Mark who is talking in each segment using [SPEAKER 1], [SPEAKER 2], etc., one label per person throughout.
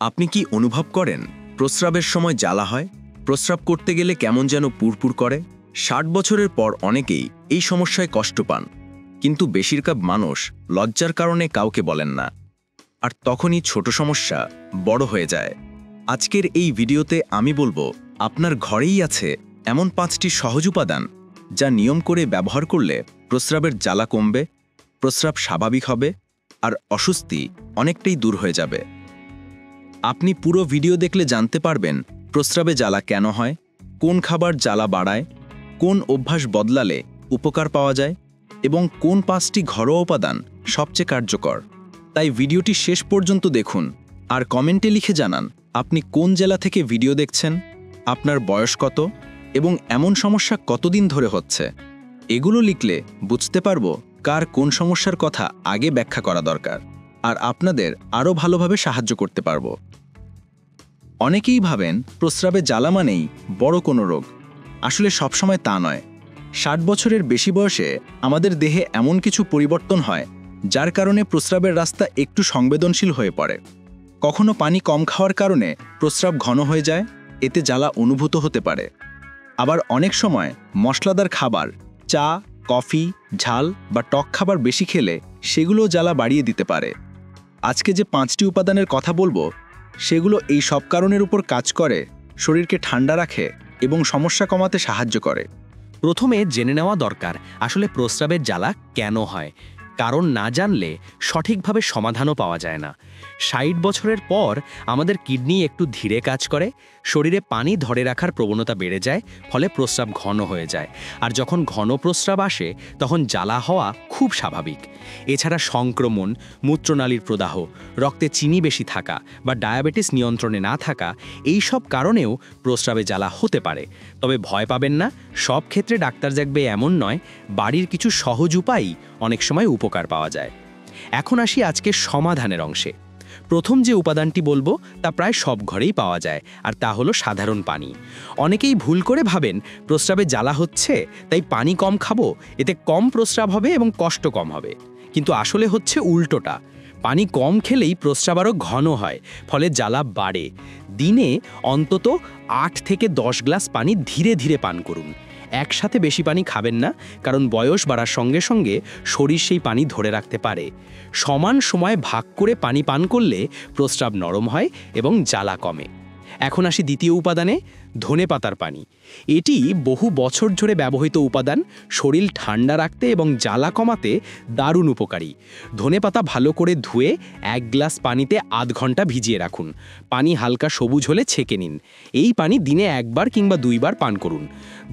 [SPEAKER 1] আপনি কি অনুভব করেন প্রস্রাবের সময় জ্বালা হয়? প্রস্রাব করতে গেলে কেমন যেন পুরপুর করে? ৬০ বছরের পর অনেকেই এই সমস্যায় কষ্ট পান, কিন্তু বেশিরভাগ মানুষ লজ্জার কারণে কাউকে বলেন না, আর তখনই ছোট সমস্যা বড় হয়ে যায়। আজকের এই ভিডিওতে আমি বলবো আপনার ঘরেই আছে এমন ৫টি সহজ উপাদান যা নিয়ম করে ব্যবহার করলে প্রস্রাবের জ্বালা কমবে, প্রস্রাব স্বাভাবিক হবে, আর অস্বস্তি অনেকটাই দূর হয়ে যাবে। আপনি পুরো ভিডিও দেখলে জানতে পারবেন প্রস্রাবে জ্বালা কেন হয়, কোন খাবার জ্বালা বাড়ায়, কোন অভ্যাস বদলালে উপকার পাওয়া যায়, এবং কোন ৫টি ঘরোয়া উপাদান সবচেয়ে কার্যকর। তাই ভিডিওটি শেষ পর্যন্ত দেখুন আর কমেন্টে লিখে জানান আপনি কোন জেলা থেকে ভিডিও দেখছেন, আপনার বয়স কত, এবং এমন সমস্যা কতদিন ধরে হচ্ছে। এগুলো লিখলে বুঝতে পারবো কার কোন সমস্যার কথা আগে ব্যাখ্যা করা দরকার, আর আপনাদের আরও ভালোভাবে সাহায্য করতে পারবো। অনেকেই ভাবেন প্রস্রাবে জ্বালা মানেই বড় কোনো রোগ। আসলে সবসময় তা নয়। ৬০ বছরের বেশি বয়সে আমাদের দেহে এমন কিছু পরিবর্তন হয় যার কারণে প্রস্রাবের রাস্তা একটু সংবেদনশীল হয়ে পড়ে। কখনো পানি কম খাওয়ার কারণে প্রস্রাব ঘন হয়ে যায়, এতে জ্বালা অনুভূত হতে পারে। আবার অনেক সময় মশলাদার খাবার, চা, কফি, ঝাল বা টক খাবার বেশি খেলে সেগুলো জ্বালা বাড়িয়ে দিতে পারে। আজকে যে ৫টি উপাদানের কথা বলবো সেগুলো এই সব কারণের উপর কাজ করে, শরীরকে ঠান্ডা রাখে এবং সমস্যা কমাতে সাহায্য করে।
[SPEAKER 2] প্রথমে জেনে নেওয়া দরকার আসলে প্রস্রাবের জ্বালা কেন হয়। কারণ না জানলে সঠিকভাবে সমাধানও পাওয়া যায় না। ৬০ বছরের পর আমাদের কিডনি একটু ধীরে কাজ করে, শরীরে পানি ধরে রাখার প্রবণতা বেড়ে যায়, ফলে প্রস্রাব ঘন হয়ে যায়। আর যখন ঘন প্রস্রাব আসে তখন জ্বালা হওয়া খুব স্বাভাবিক। এছাড়া সংক্রমণ, মূত্রনালীর প্রদাহ, রক্তে চিনি বেশি থাকা বা ডায়াবেটিস নিয়ন্ত্রণে না থাকা, এই সব কারণেও প্রস্রাবে জ্বালা হতে পারে। তবে ভয় পাবেন না, সব ক্ষেত্রে ডাক্তার দেখবে এমন নয়। বাড়ির কিছু সহজ উপায়ই অনেক সময় উপকার পাওয়া যায়। এখন আসি আজকের সমাধানের অংশে। প্রথম যে উপাদানটি বলবো তা প্রায় সব ঘরেই পাওয়া যায়, আর তা হলো সাধারণ পানি। অনেকেই ভুল করে ভাবেন প্রস্রাবে জ্বালা হচ্ছে তাই পানি কম খাবো, এতে কম প্রস্রাব হবে এবং কষ্ট কম হবে। কিন্তু আসলে হচ্ছে উল্টোটা। পানি কম খেলেই প্রস্রাব আরও ঘন হয়, ফলে জ্বালা বাড়ে। দিনে অন্তত ৮ থেকে ১০ গ্লাস পানি ধীরে ধীরে পান করুন। একসাথে বেশি পানি খাবেন না, কারণ বয়স বাড়ার সঙ্গে সঙ্গে শরীর সেই পানি ধরে রাখতে পারে। সমান সময় ভাগ করে পানি পান করলে প্রস্রাব নরম হয় এবং জ্বালা কমে। এখন আসি দ্বিতীয় উপাদানে, ধনেপাতার পানি। এটি বহু বছর ধরে ব্যবহৃত উপাদান, শরীর ঠান্ডা রাখতে এবং জ্বালা কমাতে দারুণ উপকারী। ধনেপাতা ভালো করে ধুয়ে ১ গ্লাস পানিতে আধ ঘন্টা ভিজিয়ে রাখুন। পানি হালকা সবুজ হলে ছেঁকে নিন। এই পানি দিনে ১ বার কিংবা ২ বার পান করুন।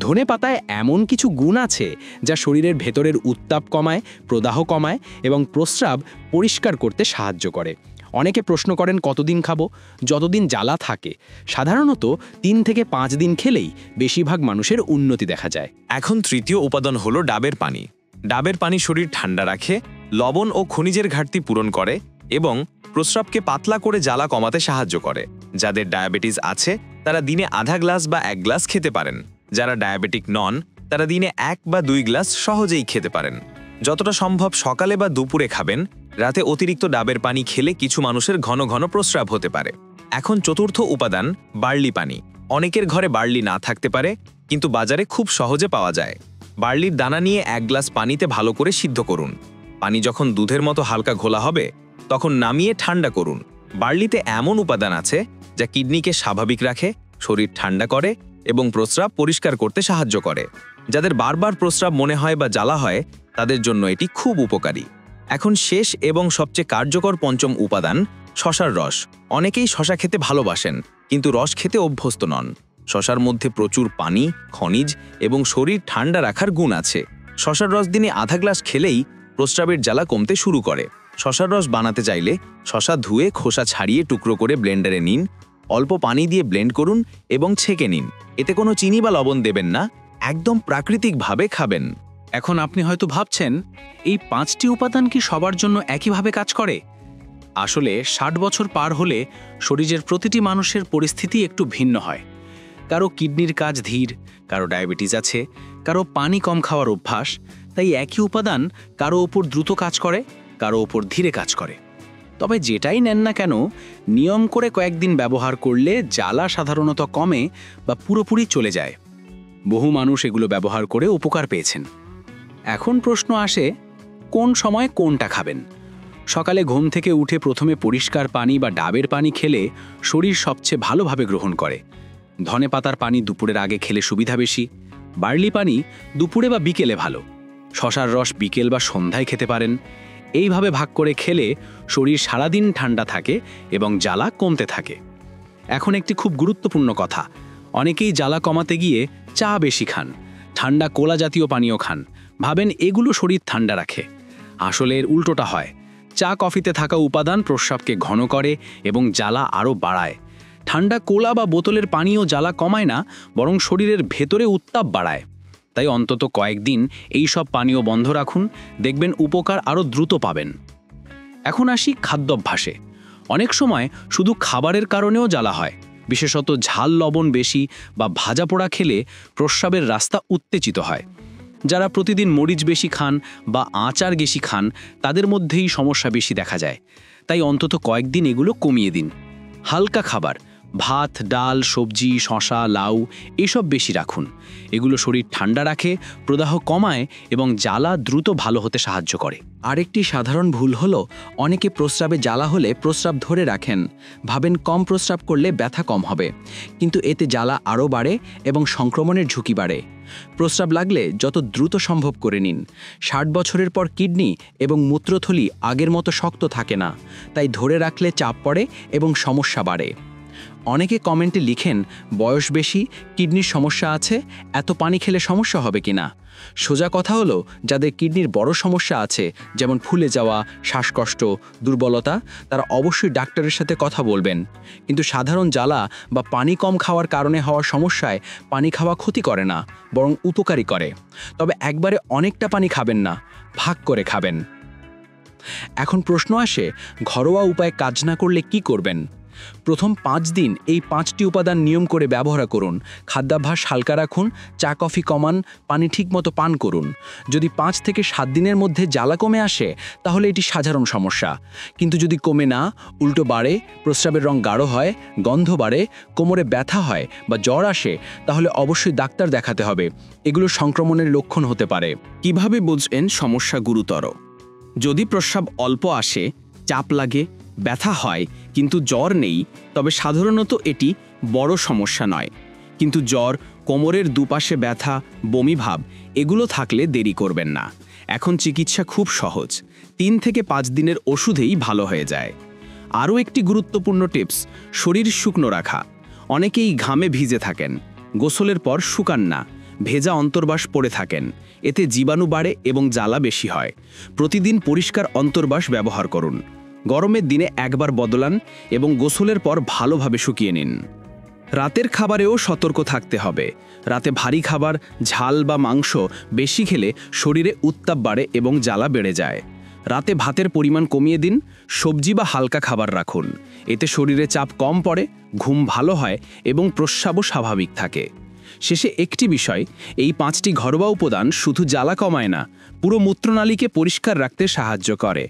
[SPEAKER 2] ধনেপাতায় এমন কিছু গুণ আছে যা শরীরের ভেতরের উত্তাপ কমায়, প্রদাহ কমায় এবং প্রস্রাব পরিষ্কার করতে সাহায্য করে। অনেকে প্রশ্ন করেন কতদিন খাবো? যতদিন জ্বালা থাকে। সাধারণত ৩ থেকে ৫ দিন খেলেই বেশিরভাগ মানুষের উন্নতি দেখা যায়।
[SPEAKER 1] এখন তৃতীয় উপাদান হলো ডাবের পানি। ডাবের পানি শরীর ঠান্ডা রাখে, লবণ ও খনিজের ঘাটতি পূরণ করে এবং প্রস্রাবকে পাতলা করে জ্বালা কমাতে সাহায্য করে। যাদের ডায়াবেটিস আছে তারা দিনে আধা গ্লাস বা ১ গ্লাস খেতে পারেন। যারা ডায়াবেটিক নন তারা দিনে ১ বা ২ গ্লাস সহজেই খেতে পারেন। যতটা সম্ভব সকালে বা দুপুরে খাবেন। রাতে অতিরিক্ত ডাবের পানি খেলে কিছু মানুষের ঘন ঘন প্রস্রাব হতে পারে। এখন চতুর্থ উপাদান, বার্লি পানি। অনেকের ঘরে বার্লি না থাকতে পারে, কিন্তু বাজারে খুব সহজে পাওয়া যায়। বার্লির দানা নিয়ে ১ গ্লাস পানিতে ভালো করে সিদ্ধ করুন। পানি যখন দুধের মতো হালকা ঘোলা হবে তখন নামিয়ে ঠান্ডা করুন। বার্লিতে এমন উপাদান আছে যা কিডনিকে স্বাভাবিক রাখে, শরীর ঠান্ডা করে এবং প্রস্রাব পরিষ্কার করতে সাহায্য করে। যাদের বারবার প্রস্রাব মনে হয় বা জ্বালা হয় তাদের জন্য এটি খুব উপকারী। এখন শেষ এবং সবচেয়ে কার্যকর পঞ্চম উপাদান, শসার রস। অনেকেই শসা খেতে ভালোবাসেন কিন্তু রস খেতে অভ্যস্ত নন। শসার মধ্যে প্রচুর পানি, খনিজ এবং শরীর ঠান্ডা রাখার গুণ আছে। শসার রস দিনে আধা গ্লাস খেলেই প্রস্রাবের জ্বালা কমতে শুরু করে। শসার রস বানাতে চাইলে শসা ধুয়ে খোসা ছাড়িয়ে টুকরো করে ব্লেন্ডারে নিন। অল্প পানি দিয়ে ব্লেন্ড করুন এবং ছেঁকে নিন। এতে কোনো চিনি বা লবণ দেবেন না, একদম প্রাকৃতিকভাবে খাবেন।
[SPEAKER 3] এখন আপনি হয়তো ভাবছেন এই ৫টি উপাদান কি সবার জন্য একইভাবে কাজ করে? আসলে ৬০ বছর পার হলে শরীরের প্রতিটি মানুষের পরিস্থিতি একটু ভিন্ন হয়। কারো কিডনির কাজ ধীর, কারো ডায়াবেটিস আছে, কারো পানি কম খাওয়ার অভ্যাস। তাই একই উপাদান কারো ওপর দ্রুত কাজ করে, কারো ওপর ধীরে কাজ করে। তবে যেটাই নেন না কেন, নিয়ম করে কয়েকদিন ব্যবহার করলে জ্বালা সাধারণত কমে বা পুরোপুরি চলে যায়। বহু মানুষ এগুলো ব্যবহার করে উপকার পেয়েছেন। এখন প্রশ্ন আসে, কোন সময় কোনটা খাবেন? সকালে ঘুম থেকে উঠে প্রথমে পরিষ্কার পানি বা ডাবের পানি খেলে শরীর সবচেয়ে ভালোভাবে গ্রহণ করে। ধনেপাতার পানি দুপুরের আগে খেলে সুবিধা বেশি। বার্লি পানি দুপুরে বা বিকেলে ভালো। শশার রস বিকেল বা সন্ধ্যায় খেতে পারেন। এইভাবে ভাগ করে খেলে শরীর সারাদিন ঠান্ডা থাকে এবং জ্বালা কমতে থাকে। এখন একটি খুব গুরুত্বপূর্ণ কথা, অনেকেই জ্বালা কমাতে গিয়ে চা বেশি খান, ঠান্ডা কোলা জাতীয় পানীয় খান, ভাবেন এগুলো শরীর ঠান্ডা রাখে। আসলে এর উল্টোটা হয়। চা কফিতে থাকা উপাদান প্রস্রাবকে ঘন করে এবং জ্বালা আরও বাড়ায়। ঠান্ডা কোলা বা বোতলের পানীয় জ্বালা কমায় না, বরং শরীরের ভেতরে উত্তাপ বাড়ায়। তাই অন্তত কয়েকদিন এই সব পানীয় বন্ধ রাখুন, দেখবেন উপকার আরও দ্রুত পাবেন। এখন আসি খাদ্যাভ্যাসে। অনেক সময় শুধু খাবারের কারণেও জ্বালা হয়। বিশেষত ঝাল লবণ বেশি বা ভাজা পোড়া খেলে প্রস্রাবের রাস্তা উত্তেজিত হয়। যারা প্রতিদিন মরিচ বেশি খান বা আচার বেশি খান, তাদের মধ্যেই সমস্যা বেশি দেখা যায়। তাই অন্তত কয়েকদিন এগুলো কমিয়ে দিন। হালকা খাবার, ভাত, ডাল, সবজি, শসা, লাউ এসব বেশি রাখুন। এগুলো শরীর ঠান্ডা রাখে, প্রদাহ কমায় এবং জ্বালা দ্রুত ভালো হতে সাহায্য করে।
[SPEAKER 1] আরেকটি সাধারণ ভুল হলো, অনেকে প্রস্রাবে জ্বালা হলে প্রস্রাব ধরে রাখেন, ভাবেন কম প্রস্রাব করলে ব্যথা কম হবে, কিন্তু এতে জ্বালা আরও বাড়ে এবং সংক্রমণের ঝুঁকি বাড়ে। প্রস্রাব লাগলে যত দ্রুত সম্ভব করে নিন। 60 বছরের পর কিডনি এবং মূত্রথলি আগের মতো শক্ত থাকে না, তাই ধরে রাখলে চাপ পড়ে এবং সমস্যা বাড়ে। অনেকে কমেন্টে লিখেন, বয়স বেশি, কিডনির সমস্যা আছে, এত পানি খেলে সমস্যা হবে কিনা। সোজা কথা হলো, যাদের কিডনির বড় সমস্যা আছে, যেমন ফুলে যাওয়া, শ্বাসকষ্ট, দুর্বলতা, তারা অবশ্যই ডাক্তারের সাথে কথা বলবেন। কিন্তু সাধারণ জ্বালা বা পানি কম খাওয়ার কারণে হওয়া সমস্যায় পানি খাওয়া ক্ষতি করে না, বরং উপকারী করে। তবে একবারে অনেকটা পানি খাবেন না, ভাগ করে খাবেন। এখন প্রশ্ন আসে, ঘরোয়া উপায়ে কাজ না করলে কি করবেন? প্রথম 5 দিন এই 5টি উপাদান নিয়ম করে ব্যবহার করুন। খাদ্যাভ্যাস হালকা রাখুন, চা কফি কমান, পানি ঠিকমতো পান করুন। যদি 5 থেকে 7 দিনের মধ্যে জ্বালা কমে আসে, তাহলে এটি সাধারণ সমস্যা। কিন্তু যদি কমে না, উল্টো বাড়ে, প্রস্রাবের রং গাঢ় হয়, গন্ধ বাড়ে, কোমরে ব্যথা হয় বা জ্বর আসে, তাহলে অবশ্যই ডাক্তার দেখাতে হবে। এগুলো সংক্রমণের লক্ষণ হতে পারে।
[SPEAKER 2] কিভাবে বুঝবেন সমস্যা গুরুতর? যদি প্রস্রাব অল্প আসে, চাপ লাগে, ব্যথা হয় কিন্তু জ্বর নেই, তবে সাধারণত এটি বড় সমস্যা নয়। কিন্তু জ্বর, কোমরের দুপাশে ব্যথা, বমি ভাব এগুলো থাকলে দেরি করবেন না। এখন চিকিৎসা খুব সহজ, 3 থেকে 5 দিনের ওষুধেই ভালো হয়ে যায়। আরও একটি গুরুত্বপূর্ণ টিপস, শরীর শুকনো রাখা। অনেকেই ঘামে ভিজে থাকেন, গোসলের পর শুকান না, ভেজা অন্তর্বাস পড়ে থাকেন। এতে জীবাণু বাড়ে এবং জ্বালা বেশি হয়। প্রতিদিন পরিষ্কার অন্তর্বাস ব্যবহার করুন। গরমের দিনে একবার বদলান এবং গোসলের পর ভালোভাবে শুকিয়ে নিন। রাতের খাবারেও সতর্ক থাকতে হবে। রাতে ভারী খাবার, ঝাল বা মাংস বেশি খেলে শরীরে উত্তাপ বাড়ে এবং জ্বালা বেড়ে যায়। রাতে ভাতের পরিমাণ কমিয়ে দিন, সবজি বা হালকা খাবার রাখুন। এতে শরীরে চাপ কম পড়ে, ঘুম ভালো হয় এবং প্রস্রাবও স্বাভাবিক থাকে। শেষে একটি বিষয়, এই 5টি ঘরোয়া উপাদান শুধু জ্বালা কমায় না, পুরো মূত্রনালীকে পরিষ্কার রাখতে সাহায্য করে।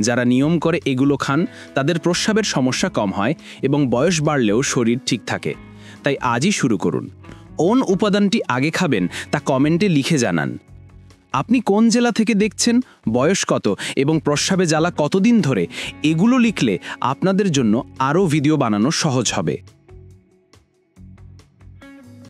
[SPEAKER 2] যারা নিয়ম করে এগুলো খান, তাদের প্রস্রাবের সমস্যা কম হয় এবং বয়স বাড়লেও শরীর ঠিক থাকে। তাই আজই শুরু করুন। কোন উপাদানটি আগে খাবেন তা কমেন্টে লিখে জানান। আপনি কোন জেলা থেকে দেখছেন, বয়স কত এবং প্রস্রাবে জ্বালা কতদিন ধরে, এগুলো লিখলে আপনাদের জন্য আরও ভিডিও বানানো সহজ হবে।